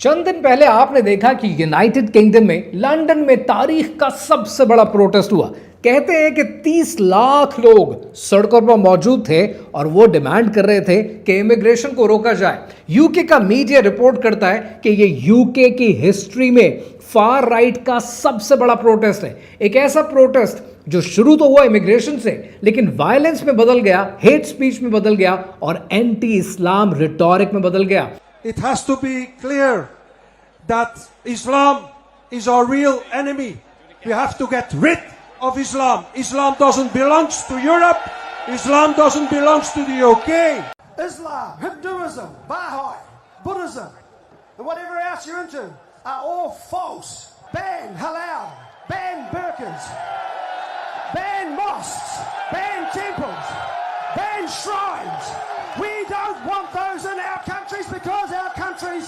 चंद दिन पहले आपने देखा कि यूनाइटेड किंगडम में लंदन में तारीख का सबसे बड़ा प्रोटेस्ट हुआ। कहते हैं कि 30 लाख लोग सड़कों पर मौजूद थे और वो डिमांड कर रहे थे कि इमिग्रेशन को रोका जाए। यूके का मीडिया रिपोर्ट करता है कि ये यूके की हिस्ट्री में फार राइट का सबसे बड़ा प्रोटेस्ट है। एक ऐसा प्रोटेस्ट जो शुरू तो हुआ इमिग्रेशन से, लेकिन वायलेंस में बदल गया, हेट स्पीच में बदल गया और एंटी इस्लाम रिटोरिक में बदल गया। It has to be clear that Islam is our real enemy. We have to get rid of Islam. Islam doesn't belong to Europe. Islam doesn't belong to the UK. Islam, Hinduism, Baha'i, Buddhism, and whatever else you're into are all false. Ban halal, ban burqas, ban mosques, ban temples, ban shrines. We don't want those in our countries because our countries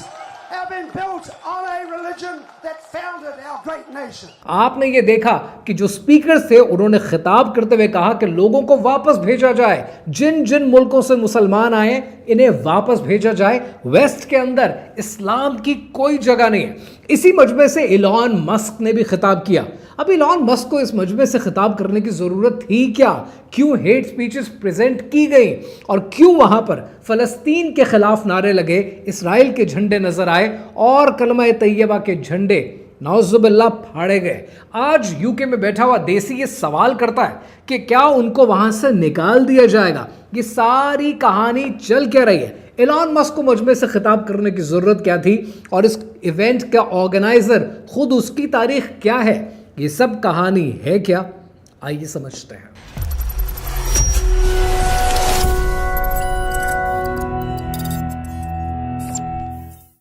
have been built on a religion that founded our great nation. आपने ये देखा कि जो speakers थे उन्होंने खिताब करते हुए कहा कि लोगों को वापस भेजा जाए, जिन जिन मुल्कों से मुसलमान आए इन्हें वापस भेजा जाए। वेस्ट के अंदर इस्लाम की कोई जगह नहीं है। इसी मजमे से इलॉन मस्क ने भी खिताब किया। अब इलॉन मस्क को इस मजमे से खिताब करने की जरूरत थी क्या? क्यों हेट स्पीचेस प्रेजेंट की गई और क्यों वहां पर फलस्तीन के खिलाफ नारे लगे, इस्राइल के झंडे नजर आए और कलमा तैयबा के झंडे नौजुबिल्लाह फाड़े गए? आज यूके में बैठा हुआ देसी ये सवाल करता है कि क्या उनको वहां से निकाल दिया जाएगा? ये सारी कहानी चल क्या रही है? इलॉन मस्क को मजमे से खिताब करने की जरूरत क्या थी और इस इवेंट का ऑर्गेनाइजर खुद उसकी तारीख क्या है? ये सब कहानी है क्या? आइए समझते हैं।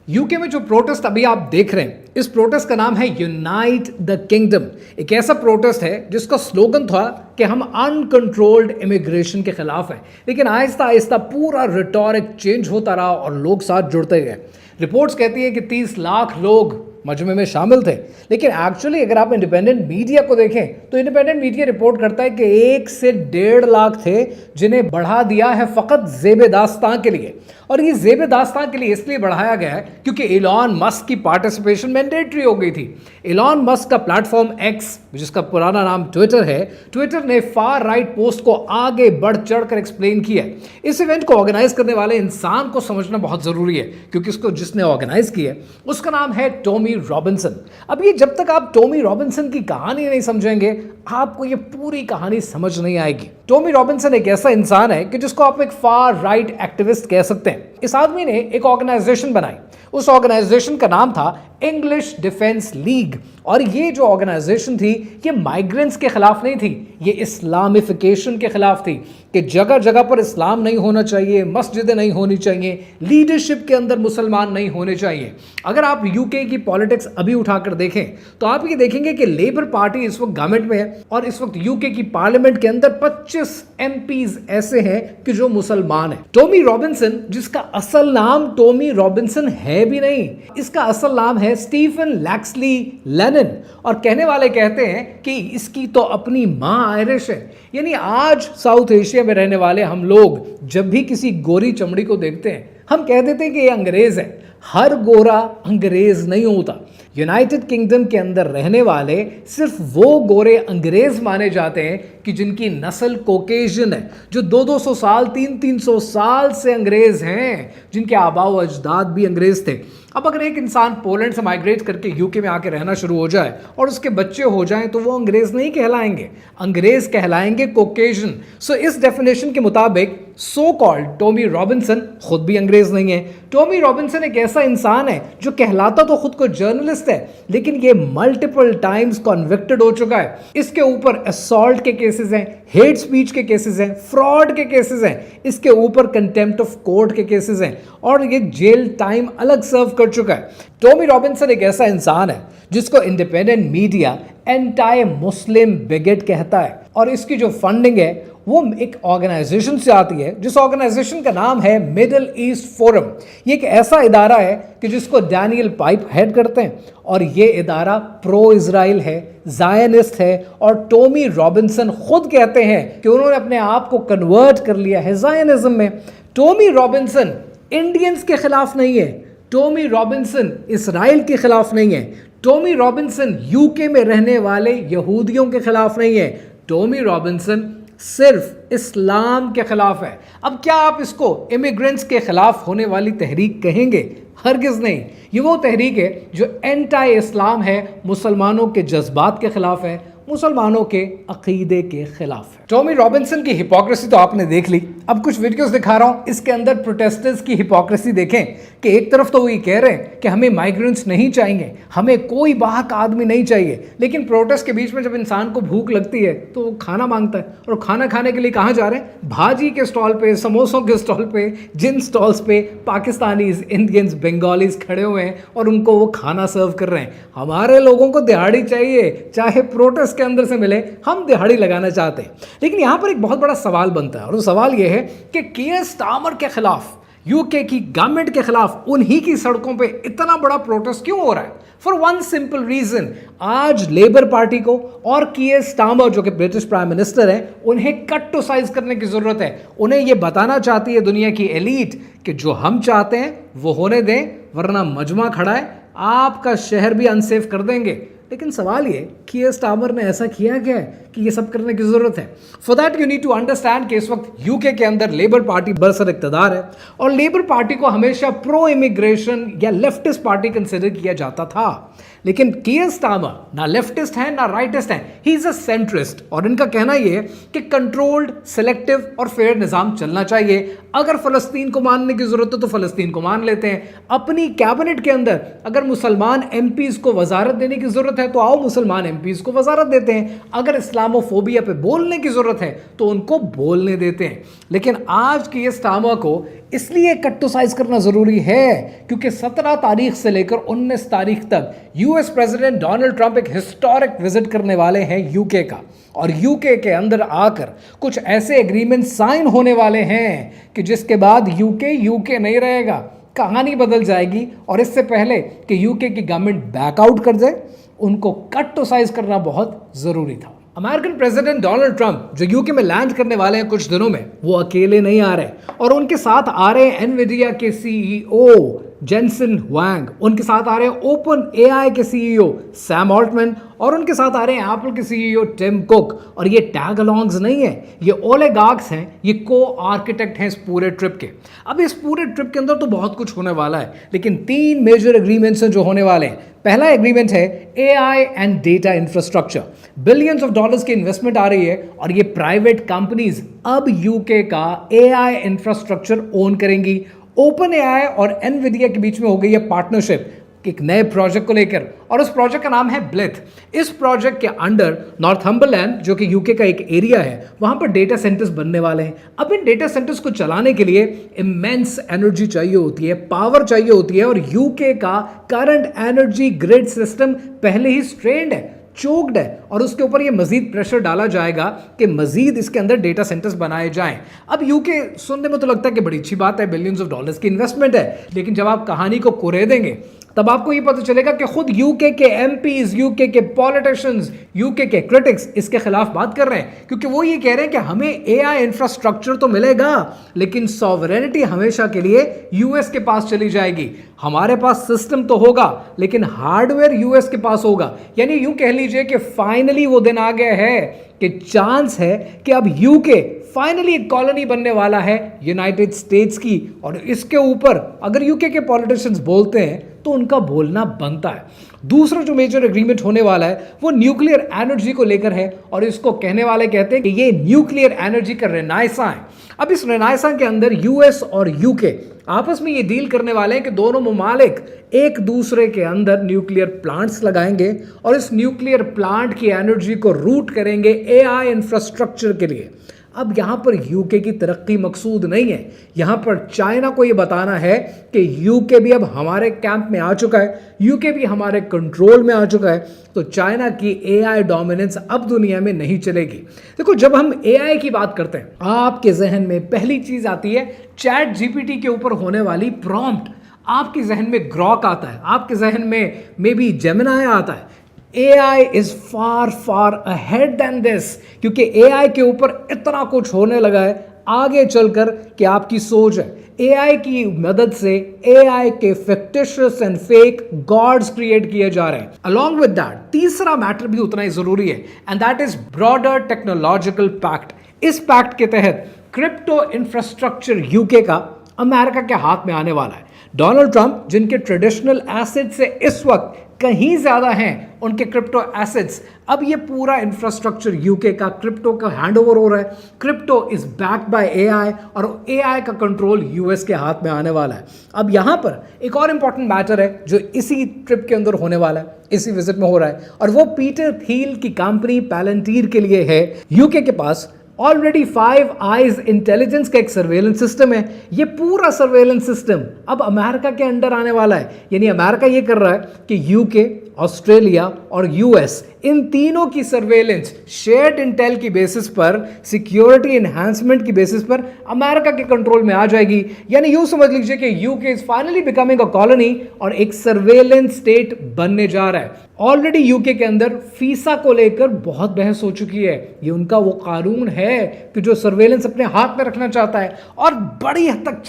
यूके में जो प्रोटेस्ट अभी आप देख रहे हैं, इस प्रोटेस्ट का नाम है यूनाइट द किंगडम। एक ऐसा प्रोटेस्ट है जिसका स्लोगन था कि हम अनकंट्रोल्ड इमिग्रेशन के खिलाफ हैं, लेकिन आहिस्ता आहिस्ता पूरा रिटोरिक चेंज होता रहा और लोग साथ जुड़ते गए। रिपोर्ट्स कहती है कि 30 लाख लोग मजमे में शामिल थे, लेकिन एक्चुअली अगर आप इंडिपेंडेंट मीडिया को देखें तो इंडिपेंडेंट मीडिया रिपोर्ट करता है कि 1 से 1.5 लाख थे जिन्हें बढ़ा दिया है फ़कत ज़ेब दास्तां के लिए। और ये ज़ेब दास्तां के लिए इसलिए बढ़ाया गया है क्योंकि इलॉन मस्क की पार्टिसिपेशन मैंडेटरी हो गई थी। इलॉन मस्क का प्लेटफॉर्म एक्स, जिसका पुराना नाम ट्विटर है, ट्विटर ने फार राइट पोस्ट को आगे बढ़ चढ़ कर एक्सप्लेन किया। इस इवेंट को ऑर्गेनाइज करने वाले इंसान को समझना बहुत ज़रूरी है क्योंकि इसको जिसने ऑर्गेनाइज किया उसका नाम है टॉमी रॉबिन्सन। अब ये जब तक आप टॉमी रॉबिन्सन की कहानी नहीं समझेंगे आपको ये पूरी कहानी समझ नहीं आएगी। टॉमी रॉबिन्सन एक ऐसा इंसान है कि जिसको आप एक फार राइट एक्टिविस्ट कह सकते हैं। इस आदमी ने एक ऑर्गेनाइजेशन बनाई। उस ऑर्गेनाइजेशन का नाम था इंग्लिश डिफेंस लीग और ये जो ऑर्गेनाइजेशन थी ये माइग्रेंट्स के खिलाफ नहीं थी, ये इस्लामिफिकेशन के खिलाफ थी कि जगह जगह पर इस्लाम नहीं होना चाहिए, मस्जिदें नहीं होनी चाहिए, लीडरशिप के अंदर मुसलमान नहीं होने चाहिए। अगर आप यूके की पॉलिटिक्स अभी उठाकर देखें तो आप ये देखेंगे कि लेबर पार्टी इस वक्त गवर्नमेंट में है और इस वक्त यूके की पार्लियामेंट के अंदर 25 एमपीज ऐसे हैं कि जो मुसलमान हैं। टॉमी रॉबिन्सन, जिसका असल नाम टॉमी रॉबिन्सन है भी नहीं, इसका असल नाम है स्टीफन लैक्सली लेनिन और कहने वाले कहते हैं कि इसकी तो अपनी मां आयरिश है। यानी आज साउथ एशिया में रहने वाले हम लोग जब भी किसी गोरी चमड़ी को देखते हैं हम कह देते हैं कि ये अंग्रेज है। हर गोरा अंग्रेज नहीं होता। यूनाइटेड किंगडम के अंदर रहने वाले सिर्फ वो गोरे अंग्रेज माने जाते हैं कि जिनकी नस्ल कोकेशियन है, जो 200-200 साल 300-300 साल से अंग्रेज हैं, जिनके आबा व अजदाद भी अंग्रेज थे। अब अगर एक इंसान पोलैंड से माइग्रेट करके यूके में आके रहना शुरू हो जाए और उसके बच्चे हो जाएं तो वो अंग्रेज नहीं कहलाएंगे, अंग्रेज कहलाएंगे कोकेशियन। सो इस डेफिनेशन के मुताबिक सो कॉल्ड टॉमी रॉबिन्सन खुद भी अंग्रेज नहीं है। टॉमी रॉबिन्सन एक ऐसा इंसान है जो कहलाता तो खुद को जर्नलिस्ट है, लेकिन ये मल्टीपल टाइम्स कन्विक्टेड हो चुका है। इसके ऊपर असॉल्ट के केसेस हैं, हेट स्पीच के केसेस हैं, फ्रॉड के केसेस हैं, इसके ऊपर कंटेम्प्ट ऑफ कोर्ट के केसेस हैं और ये जेल टाइम अलग सर्व कर चुका है। टॉमी रॉबिन्सन एक ऐसा इंसान है जिसको इंडिपेंडेंट मीडिया एंटी मुस्लिम बिगेट कहता है और इसकी जो फंडिंग है वो एक ऑर्गेनाइजेशन से आती है जिस ऑर्गेनाइजेशन का नाम है मिडिल ईस्ट फोरम। ये एक ऐसा इदारा है कि जिसको डैनियल पाइप हेड करते हैं और ये इदारा प्रो इजराइल है, जायनिस्ट है और टॉमी रॉबिन्सन खुद कहते हैं कि उन्होंने अपने आप को कन्वर्ट कर लिया है जायनिज्म में। टॉमी रॉबिन्सन इंडियंस के खिलाफ नहीं है, टॉमी रॉबिन्सन इसराइल के खिलाफ नहीं है, टॉमी रॉबिन्सन यूके में रहने वाले यहूदियों के खिलाफ नहीं है, टॉमी रॉबिन्सन सिर्फ इस्लाम के खिलाफ है। अब क्या आप इसको इमिग्रेंट्स के खिलाफ होने वाली तहरीक कहेंगे? हरगिज़ नहीं। ये वो तहरीक है जो एंटी इस्लाम है, मुसलमानों के जज्बात के खिलाफ है, मुसलमानों के अकीदे के खिलाफ है। टॉमी रॉबिन्सन की हिपोक्रेसी तो आपने देख ली। अब कुछ वीडियोस दिखा रहा हूं, इसके अंदर प्रोटेस्टर्स की हिपोक्रेसी देखें कि एक तरफ तो वो ये कह रहे हैं कि हमें माइग्रेंट्स नहीं चाहिए, हमें कोई बाहक आदमी नहीं चाहिए, लेकिन प्रोटेस्ट के बीच में जब इंसान को भूख लगती है तो वो खाना मांगता है। और खाना खाने के लिए कहाँ जा रहे हैं? भाजी के स्टॉल पे, समोसों के स्टॉल पे, जिन स्टॉल्स पे पाकिस्तानीज, इंडियंस, बंगालीज खड़े हुए हैं और उनको वो खाना सर्व कर रहे हैं। हमारे लोगों को दिहाड़ी चाहिए, चाहे प्रोटेस्ट के अंदर से मिले, हम दिहाड़ी लगाना चाहते हैं। लेकिन यहां पर एक बहुत बड़ा सवाल बनता है और वो सवाल यह है कि कीयर स्टारमर के खिलाफ, यूके की गवर्नमेंट के खिलाफ उन्हीं की सड़कों पे इतना बड़ा प्रोटेस्ट क्यों हो रहा है? फॉर वन सिंपल रीजन, आज लेबर पार्टी को और कीयर स्टारमर जो कि ब्रिटिश प्राइम मिनिस्टर हैं, उन्हें कट टू साइज करने की जरूरत है। उन्हें यह बताना चाहती है दुनिया की एलीट कि जो हम चाहते हैं वो होने दें, वरना मजमा खड़ा है, आपका शहर भी अनसेफ कर देंगे। लेकिन सवाल ये, कीयर स्टारमर ने ऐसा किया क्या है कि ये सब करने की जरूरत है? For that you need to understand कि इस वक्त यूके के अंदर लेबर पार्टी बरसर इक्तदार है और लेबर पार्टी को हमेशा प्रो इमिग्रेशन या लेफ्टिस्ट पार्टी कंसिडर किया जाता था। लेकिन कीयर स्टारमर ना लेफ्टिस्ट है ना राइटिस्ट है, ही इज अ सेंट्रिस्ट। और इनका कहना यह है कि कंट्रोल्ड, सिलेक्टिव और फेयर निजाम चलना चाहिए। अगर फलस्तीन को मानने की जरूरत है तो फलस्तीन को मान लेते हैं। अपनी कैबिनेट के अंदर अगर मुसलमान एमपीज को वजारत देने की जरूरत है तो आओ मुसलमान एमपीज को वजारत देते हैं। अगर इस्लामोफोबिया पे बोलने की जरूरत है तो उनको बोलने देते हैं। लेकिन आज कीयर स्टारमर को इसलिए कट टू साइज करना जरूरी है क्योंकि 17 तारीख से लेकर 19 तारीख तक यूएस प्रेसिडेंट डोनाल्ड ट्रंप एक हिस्टोरिक विजिट करने वाले हैं यूके का, और यूके के अंदर आकर कुछ ऐसे एग्रीमेंट साइन होने वाले हैं कि जिसके बाद यूके नहीं रहेगा, कहानी बदल जाएगी। और इससे पहले कि यूके की गवर्नमेंट बैकआउट कर जाए, उनको कट टू साइज करना बहुत जरूरी था। अमेरिकन प्रेसिडेंट डोनाल्ड ट्रंप जो यूके में लैंड करने वाले हैं कुछ दिनों में, वो अकेले नहीं आ रहे और उनके साथ आ रहे हैं एनवीडिया के सीईओ जेनसन हुआंग, उनके साथ आ रहे हैं ओपन एआई के सीईओ सैम ऑल्टमैन और उनके साथ आ रहे हैं एप्पल के सीईओ टिम कुक। और ये टैग अलोंग्स नहीं है, ये ओलेगार्क्स हैं, ये को आर्किटेक्ट हैं इस पूरे ट्रिप के। अब इस पूरे ट्रिप के अंदर तो बहुत कुछ होने वाला है, लेकिन 3 मेजर एग्रीमेंट्स हैं जो होने वाले हैं। पहला एग्रीमेंट है AI and data infrastructure. Billions of dollars की इन्वेस्टमेंट आ रही है और ये प्राइवेट कंपनीज अब यूके का एआई इंफ्रास्ट्रक्चर ओन करेंगी। ओपन एआई और एनवीडिया के बीच में हो गई है पार्टनरशिप एक नए प्रोजेक्ट को लेकर, और उस प्रोजेक्ट का नाम है ब्लिथ। इस प्रोजेक्ट के अंडर नॉर्थम्बरलैंड जो कि यूके का एक एरिया है, वहां पर डेटा सेंटर्स बनने वाले हैं। अब इन डेटा सेंटर्स को चलाने के लिए इमेंस एनर्जी चाहिए होती है, पावर चाहिए होती है, और यूके का करंट एनर्जी ग्रिड सिस्टम पहले ही स्ट्रेन्ड है, चोक्ड है, और उसके ऊपर ये मजीद प्रेशर डाला जाएगा कि मजीद इसके अंदर डेटा सेंटर्स बनाए जाएं। अब यूके सुनने में तो लगता है कि बड़ी अच्छी बात है, बिलियंस ऑफ डॉलर्स की इन्वेस्टमेंट है, लेकिन जब आप कहानी को कुरे देंगे तब आपको ये पता चलेगा कि खुद यूके के एमपीज, यूके के पॉलिटिशियंस, यूके के क्रिटिक्स इसके खिलाफ बात कर रहे हैं, क्योंकि वो ये कह रहे हैं कि हमें एआई इंफ्रास्ट्रक्चर तो मिलेगा लेकिन सॉवरेनिटी हमेशा के लिए यूएस के पास चली जाएगी। हमारे पास सिस्टम तो होगा लेकिन हार्डवेयर यूएस के पास होगा। यानी यूं कह लीजिए कि फाइनली वो दिन आ गया है कि चांस है कि अब यूके फाइनली एक कॉलोनी बनने वाला है यूनाइटेड स्टेट्स की, और इसके ऊपर अगर यूके के पॉलिटिशियंस बोलते हैं तो उनका बोलना बनता है। दूसरा जो मेजर एग्रीमेंट होने वाला है वो न्यूक्लियर एनर्जी को लेकर है, और इसको कहने वाले कहते हैं कि ये न्यूक्लियर एनर्जी का रेनाइसा है। अब इस रेनाइसा के अंदर यूएस और यूके आपस में ये डील करने वाले हैं कि दोनों ममालिक एक दूसरे के अंदर न्यूक्लियर प्लांट्स लगाएंगे और इस न्यूक्लियर प्लांट की एनर्जी को रूट करेंगे एआई इंफ्रास्ट्रक्चर के लिए। अब यहां पर यूके की तरक्की मकसूद नहीं है, यहां पर चाइना को यह बताना है कि यूके भी अब हमारे कैंप में आ चुका है, यूके भी हमारे कंट्रोल में आ चुका है, तो चाइना की एआई डोमिनेंस अब दुनिया में नहीं चलेगी। देखो, जब हम एआई की बात करते हैं आपके जहन में पहली चीज आती है चैट जीपीटी के ऊपर होने वाली प्रॉम्प्ट, आपके जहन में ग्रॉक आता है, आपके जहन में मे बी जेमिनाई आता है। AI is far far ahead than this, क्योंकि AI के ऊपर इतना कुछ होने लगा है आगे चलकर कि आपकी सोच है। एआई की मदद से एआई के fictitious and fake gods create किए जा रहे हैं। अलॉन्ग विद दैट तीसरा मैटर भी उतना ही जरूरी है, and that is broader technological pact. इस पैक्ट के तहत क्रिप्टो इंफ्रास्ट्रक्चर यूके का अमेरिका के हाथ में आने वाला है। डोनाल्ड ट्रंप जिनके ट्रेडिशनल एसेट्स से इस वक्त कहीं ज्यादा हैं उनके क्रिप्टो एसेट्स, अब ये पूरा इंफ्रास्ट्रक्चर यूके का क्रिप्टो का हैंडओवर हो रहा है। Crypto is backed by AI और एआई का कंट्रोल यूएस के हाथ में आने वाला है। अब यहां पर एक और इंपॉर्टेंट मैटर है जो इसी ट्रिप के अंदर होने वाला है, इसी विजिट में हो रहा है, और वो पीटर थिल की कंपनी पैलेंटीर के लिए है। यूके के पास ऑलरेडी 5 आइज इंटेलिजेंस का एक सर्वेलेंस सिस्टम है। ये पूरा सर्वेलेंस सिस्टम अब अमेरिका के अंडर आने वाला है। यानी अमेरिका ये कर रहा है कि यूके, ऑस्ट्रेलिया और यूएस इन तीनों की सर्वेलेंस शेयर्ड इंटेल की बेसिस पर, सिक्योरिटी एनहांसमेंट की बेसिस पर अमेरिका के कंट्रोल में आ जाएगी। यानी यूं समझ लीजिए कि UK is finally becoming a colony और एक सर्वेलेंस स्टेट बनने जा रहा है। ऑलरेडी यूके के अंदर फीसा को लेकर बहुत बहस हो चुकी है। ये उनका वो कानून है कि जो सर्वेलेंस अपने हाथ में रखना चाहता है, और बड़ी हद तक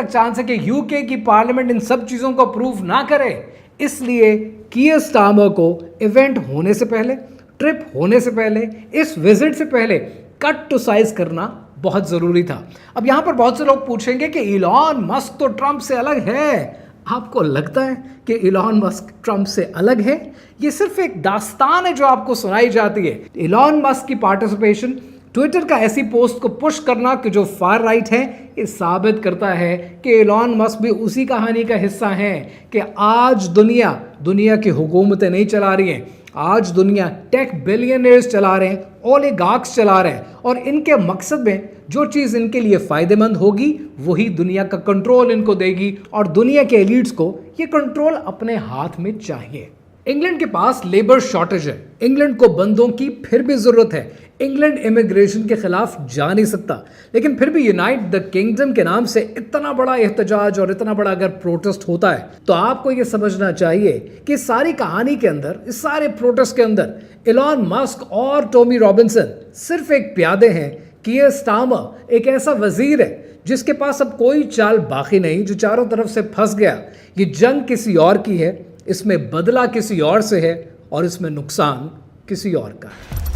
चांस है कि यूके की पार्लियामेंट इन सब चीजों को अप्रूव ना करे। इसलिए कीयर स्टार्मर को इवेंट होने से पहले, ट्रिप होने से पहले, इस विजिट से पहले कट टू साइज करना बहुत जरूरी था। अब यहां पर बहुत से लोग पूछेंगे कि इलॉन मस्क तो ट्रंप से अलग है। आपको लगता है कि इलॉन मस्क ट्रंप से अलग है? ये सिर्फ एक दास्तान है जो आपको सुनाई जाती है। इलॉन मस्क की पार्टिसिपेशन, ट्विटर का ऐसी पोस्ट को पुश करना कि जो फार राइट है, ये साबित करता है कि इलॉन मस्क भी उसी कहानी का हिस्सा है कि आज दुनिया की हुकूमतें नहीं चला रही हैं। आज दुनिया टेक बिलियनर्स चला रहे हैं, ओलिगार्क्स चला रहे हैं, और इनके मकसद में जो चीज़ इनके लिए फ़ायदेमंद होगी वही दुनिया का कंट्रोल इनको देगी, और दुनिया के एलिट्स को ये कंट्रोल अपने हाथ में चाहिए। इंग्लैंड के पास लेबर शॉर्टेज है, इंग्लैंड को बंदों की फिर भी ज़रूरत है। इंग्लैंड इमिग्रेशन के खिलाफ जा नहीं सकता, लेकिन फिर भी यूनाइट द किंगडम के नाम से इतना बड़ा एहतजाज और इतना बड़ा अगर प्रोटेस्ट होता है तो आपको ये समझना चाहिए कि सारी कहानी के अंदर, इस सारे प्रोटेस्ट के अंदर इलॉन मस्क और टॉमी रॉबिन्सन सिर्फ एक प्यादे हैं। कीयर स्टार्मर एक ऐसा वजीर है जिसके पास अब कोई चाल बाकी नहीं, जो चारों तरफ से फंस गया। ये जंग किसी और की है, इसमें बदला किसी और से है, और इसमें नुकसान किसी और का है।